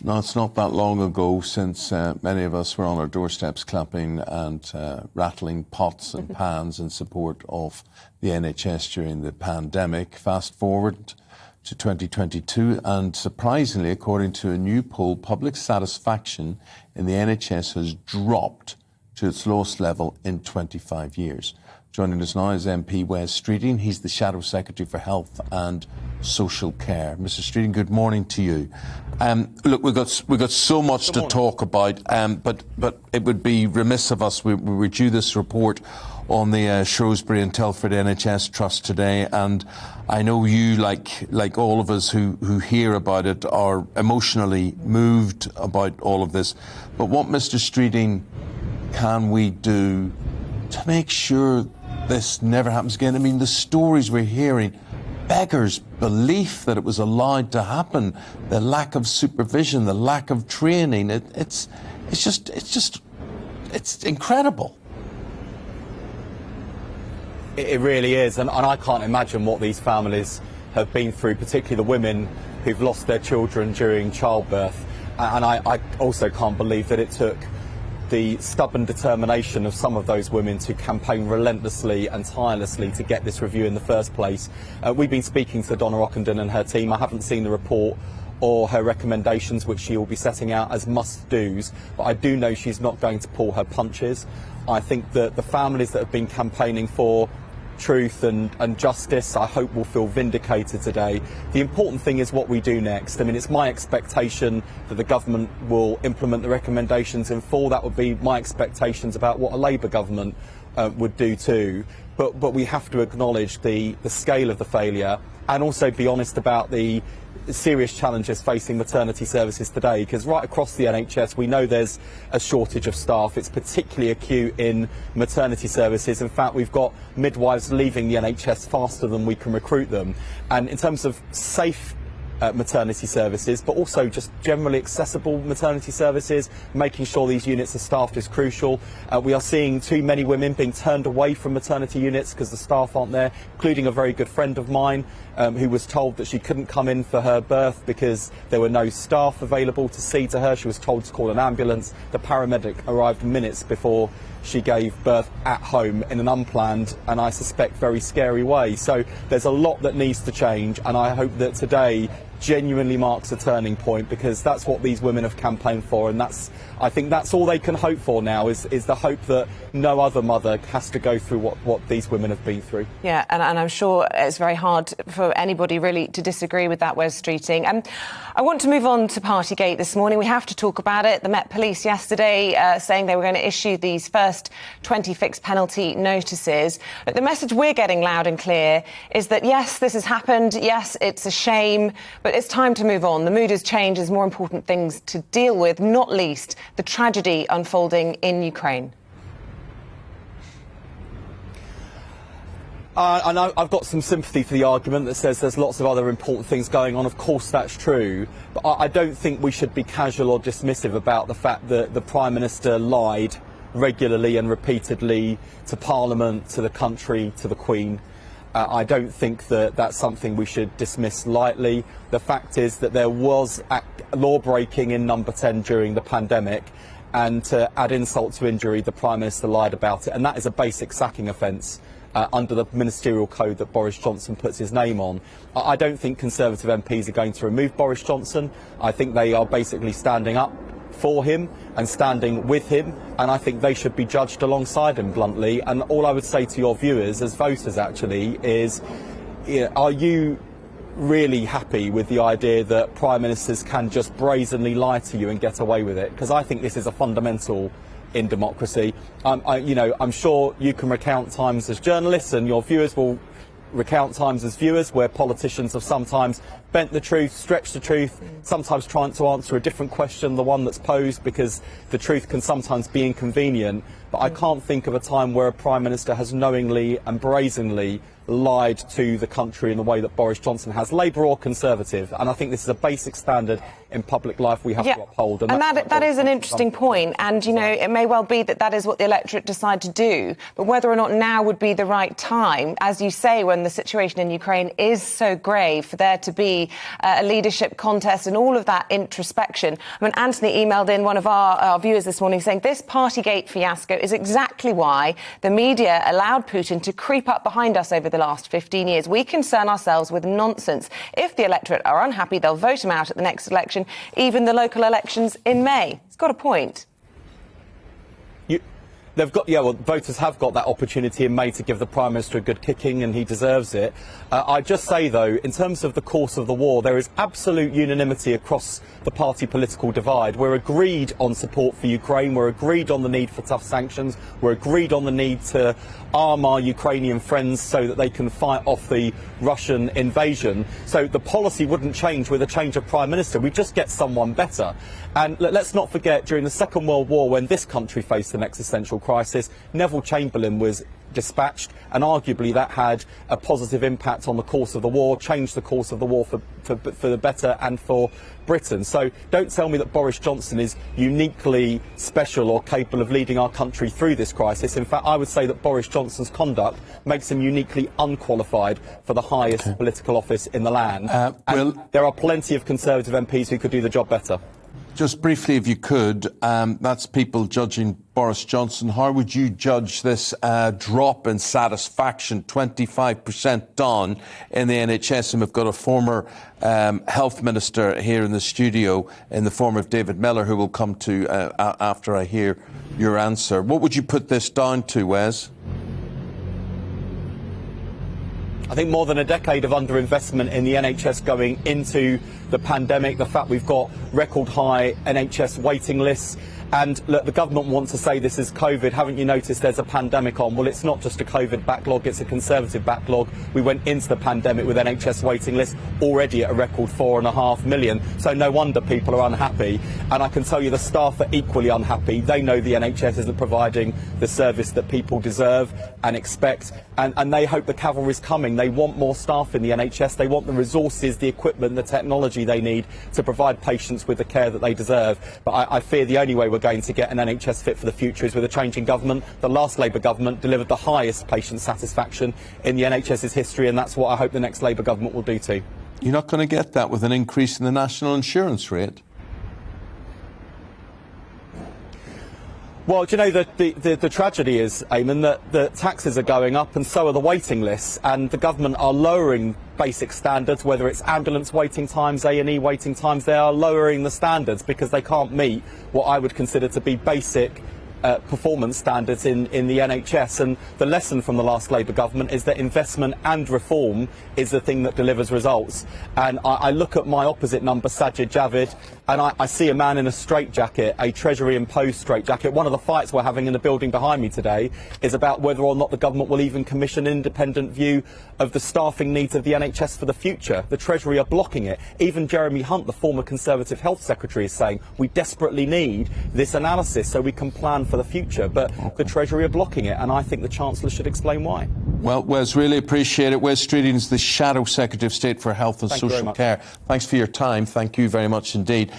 No, it's not that long ago since many of us were on our doorsteps clapping and rattling pots and pans in support of the NHS during the pandemic. Fast forward to 2022, and surprisingly, according to a new poll, public satisfaction in the NHS has dropped to its lowest level in 25 years. Joining us now is MP Wes Streeting. He's the Shadow Secretary for Health and Social Care. Mr. Streeting, good morning to you. Look, we've got so much to talk about, but it would be remiss of us. We were due this report on the Shrewsbury and Telford NHS Trust today, and I know you, like all of us who hear about it, are emotionally moved about all of this. But what, Mr. Streeting, can we do to make sure this never happens again? I mean, the stories we're hearing beggars belief that it was allowed to happen. The lack of supervision, the lack of training. It's incredible. It really is, and I can't imagine what these families have been through, particularly the women who've lost their children during childbirth. And I also can't believe that it took the stubborn determination of some of those women to campaign relentlessly and tirelessly to get this review in the first place. We've been speaking to Donna Ockenden and her team. I haven't seen the report or her recommendations, which she will be setting out as must-dos, but I do know she's not going to pull her punches. I think that the families that have been campaigning for truth and justice, I hope, will feel vindicated today. The important thing is what we do next. I mean, it's my expectation that the government will implement the recommendations in full. That would be my expectations about what a Labour government would do too. But we have to acknowledge the scale of the failure and also be honest about the serious challenges facing maternity services today, because right across the NHS we know there's a shortage of staff. It's particularly acute in maternity services. In fact, we've got midwives leaving the NHS faster than we can recruit them. And in terms of safe maternity services, but also just generally accessible maternity services, making sure these units are staffed is crucial. We are seeing too many women being turned away from maternity units because the staff aren't there, including a very good friend of mine who was told that she couldn't come in for her birth because there were no staff available to see to her. She was told to call an ambulance. The paramedic arrived minutes before she gave birth at home in an unplanned and, I suspect, very scary way. So there's a lot that needs to change, and I hope that today genuinely marks a turning point, because that's what these women have campaigned for, and I think that's all they can hope for now, is the hope that no other mother has to go through what these women have been through. Yeah, and I'm sure it's very hard for anybody really to disagree with that, Wes Streeting. I want to move on to Partygate this morning. We have to talk about it. The Met Police yesterday saying they were going to issue these first 20 fixed penalty notices. But the message we're getting loud and clear is that, yes, this has happened. Yes, it's a shame, but it's time to move on. The mood has changed. There's more important things to deal with, not least the tragedy unfolding in Ukraine. I know I've got some sympathy for the argument that says there's lots of other important things going on. Of course, that's true. But I don't think we should be casual or dismissive about the fact that the Prime Minister lied regularly and repeatedly to Parliament, to the country, to the Queen. I don't think that that's something we should dismiss lightly. The fact is that there was law breaking in Number 10 during the pandemic, and to add insult to injury, the Prime Minister lied about it, and that is a basic sacking offence under the ministerial code that Boris Johnson puts his name on. I don't think Conservative MPs are going to remove Boris Johnson. I think they are basically standing up for him and standing with him, and I think they should be judged alongside him, bluntly. And all I would say to your viewers, as voters actually, is, are you really happy with the idea that Prime Ministers can just brazenly lie to you and get away with it? Because I think this is a fundamental in democracy. I'm sure you can recount times as journalists, and your viewers will recount times as viewers where politicians have sometimes bent the truth, stretched the truth, sometimes trying to answer a different question, the one that's posed, because the truth can sometimes be inconvenient. But I can't think of a time where a Prime Minister has knowingly and brazenly lied to the country in the way that Boris Johnson has, Labour or Conservative. And I think this is a basic standard in public life we have to uphold. And that is an interesting point. And, you know, it may well be that is what the electorate decide to do. But whether or not now would be the right time, as you say, when the situation in Ukraine is so grave, for there to be a leadership contest and all of that introspection. I mean, Anthony emailed in, one of our viewers this morning, saying this Partygate fiasco is exactly why the media allowed Putin to creep up behind us over the last 15 years. We concern ourselves with nonsense. If the electorate are unhappy, they'll vote him out at the next election, even the local elections in May. He's got a point. Voters have got that opportunity in May to give the Prime Minister a good kicking, and he deserves it. I just say, though, in terms of the course of the war, there is absolute unanimity across the party political divide. We're agreed on support for Ukraine. We're agreed on the need for tough sanctions. We're agreed on the need to arm our Ukrainian friends so that they can fight off the Russian invasion. So the policy wouldn't change with a change of Prime Minister. We just get someone better. And let's not forget, during the Second World War, when this country faced an existential crisis, Neville Chamberlain was dispatched, and arguably that had a positive impact on the course of the war, changed the course of the war for the better and for Britain. So don't tell me that Boris Johnson is uniquely special or capable of leading our country through this crisis. In fact, I would say that Boris Johnson's conduct makes him uniquely unqualified for the highest political office in the land. There are plenty of Conservative MPs who could do the job better. Just briefly, if you could, that's people judging Boris Johnson. How would you judge this drop in satisfaction, 25% down in the NHS? And we've got a former health minister here in the studio in the form of David Miller, who will come to after I hear your answer. What would you put this down to, Wes? I think more than a decade of underinvestment in the NHS going into the pandemic, the fact we've got record high NHS waiting lists. And look, the government wants to say this is COVID. Haven't you noticed there's a pandemic on? Well, it's not just a COVID backlog, it's a Conservative backlog. We went into the pandemic with NHS waiting lists already at a record 4.5 million. So no wonder people are unhappy. And I can tell you the staff are equally unhappy. They know the NHS isn't providing the service that people deserve and expect. And they hope the cavalry's coming. They want more staff in the NHS. They want the resources, the equipment, the technology they need to provide patients with the care that they deserve. But I fear the only way we're going to get an NHS fit for the future is with a change in government. The last Labour government delivered the highest patient satisfaction in the NHS's history, and that's what I hope the next Labour government will do too. You're not going to get that with an increase in the national insurance rate. Well, do you know that the tragedy is, Eamon, that the taxes are going up and so are the waiting lists, and the government are lowering basic standards, whether it's ambulance waiting times, A&E waiting times. They are lowering the standards because they can't meet what I would consider to be basic performance standards in the NHS. And the lesson from the last Labour government is that investment and reform is the thing that delivers results. And I look at my opposite number, Sajid Javid, and I see a man in a straitjacket, a Treasury-imposed straitjacket. One of the fights we're having in the building behind me today is about whether or not the government will even commission an independent view of the staffing needs of the NHS for the future. The Treasury are blocking it. Even Jeremy Hunt, the former Conservative Health Secretary, is saying we desperately need this analysis so we can plan for the future. But the Treasury are blocking it, and I think the Chancellor should explain why. Well, Wes, really appreciate it. Wes Streeting is the Shadow Secretary of State for Health and Social Care. Thanks for your time. Thank you very much indeed.